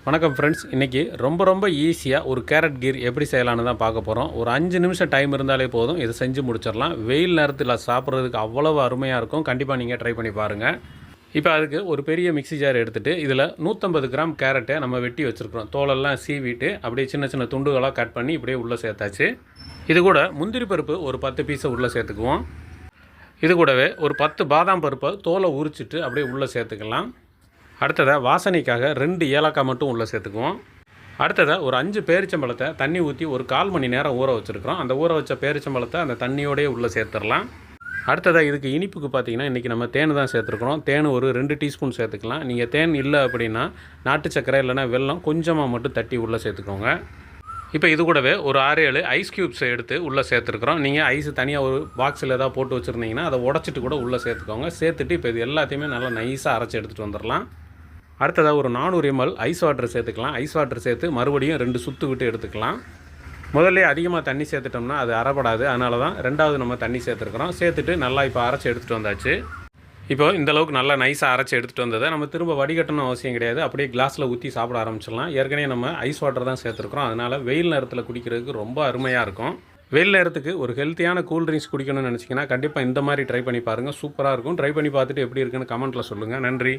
வணக்கம் ஃப்ரெண்ட்ஸ். இன்றைக்கி ரொம்ப ஈஸியாக ஒரு கேரட் கீர் எப்படி செய்யலான்னு தான் பார்க்க போகிறோம். ஒரு 5 நிமிஷம் டைம் இருந்தாலே போதும், இதை செஞ்சு முடிச்சிடலாம். வெயில் நேரத்தில் சாப்பிட்றதுக்கு அவ்வளவு அருமையாக இருக்கும். கண்டிப்பாக நீங்கள் ட்ரை பண்ணி பாருங்கள். இப்போ அதுக்கு ஒரு பெரிய மிக்ஸி ஜார் எடுத்துகிட்டு இதில் 150 கிராம் கேரட்டை நம்ம வெட்டி வச்சுருக்கிறோம். தோலெல்லாம் சீவிட்டு அப்படியே சின்ன சின்ன துண்டுகளாக கட் பண்ணி இப்படியே உள்ளே சேர்த்தாச்சு. இது கூட முந்திரி பருப்பு ஒரு 10 பீஸை உள்ளே சேர்த்துக்குவோம். இது கூடவே ஒரு 10 பாதாம் பருப்பை தோலை உரிச்சிட்டு அப்படியே உள்ளே சேர்த்துக்கலாம். அடுத்ததாக வாசனைக்காக 2 ஏலக்காய் மட்டும் உள்ளே சேர்த்துக்குவோம். அடுத்ததாக ஒரு 5 பேரிச்சம்பழத்தை தண்ணி ஊற்றி ஒரு 1/4 மணி நேரம் ஊற வச்சுருக்கிறோம். அந்த ஊற வச்ச பேரிச்சம்பழத்தை அந்த தண்ணியோடையே உள்ளே சேர்த்துடலாம். அடுத்ததாக இதுக்கு இனிப்புக்கு பார்த்திங்கன்னா இன்றைக்கி நம்ம தேன் தான் சேர்த்துருக்குறோம். தேன் ஒரு 2 டீஸ்பூன் சேர்த்துக்கலாம். நீங்கள் தேன் இல்லை அப்படின்னா நாட்டு சர்க்கரை இல்லைனா வெல்லம் கொஞ்சமாக மட்டும் தட்டி உள்ளே சேர்த்துக்கோங்க. இப்போ இது கூடவே ஒரு 6-7 ஐஸ் க்யூப்ஸை எடுத்து உள்ளே சேர்த்துருக்குறோம். நீங்கள் ஐஸ் தனியாக ஒரு பாக்ஸில் ஏதாவது போட்டு வச்சுருந்தீங்கன்னா அதை உடச்சிட்டு கூட உள்ளே சேர்த்துக்கோங்க. சேர்த்துட்டு இப்போ இது எல்லாத்தையுமே நல்லா நைஸாக அரைச்சி எடுத்துகிட்டு வந்துடலாம். அடுத்ததாக ஒரு 400 ml ஐஸ் வாட்டர் சேர்த்துக்கலாம். ஐஸ் வாட்டர் சேர்த்து மறுபடியும் 2 சுற்று விட்டு எடுத்துக்கலாம். முதல்ல அதிகமாக தண்ணி சேர்த்துட்டோம்னா அது அறப்படாது. அதனால தான் 2வது நம்ம தண்ணி சேர்த்துருக்குறோம். சேர்த்துட்டு நல்லா இப்போ அரைச்சி எடுத்துகிட்டு வந்தாச்சு. இப்போ இந்தளவுக்கு நல்லா நைஸாக அரைச்சி எடுத்துகிட்டு வந்ததை நம்ம திரும்ப வடிகட்டணும் அவசியம் கிடையாது. அப்படியே கிளாஸில் ஊற்றி சாப்பிட ஆரம்பிச்சிடலாம். ஏற்கனவே நம்ம ஐஸ் வாட்டர் தான் சேர்த்துருக்குறோம். அதனால் வெயில் நேரத்தில் குடிக்கிறதுக்கு ரொம்ப அருமையாக இருக்கும். வெயில் நேரத்துக்கு ஒரு ஹெல்த்தியான கூல்ட்ரிங்க்ஸ் குடிக்கணும்னு நினச்சிங்கன்னா கண்டிப்பாக இந்த மாதிரி ட்ரை பண்ணி பாருங்கள். சூப்பராக இருக்கும். ட்ரை பண்ணி பார்த்துட்டு எப்படி இருக்குன்னு கமெண்ட்டில் சொல்லுங்கள். நன்றி.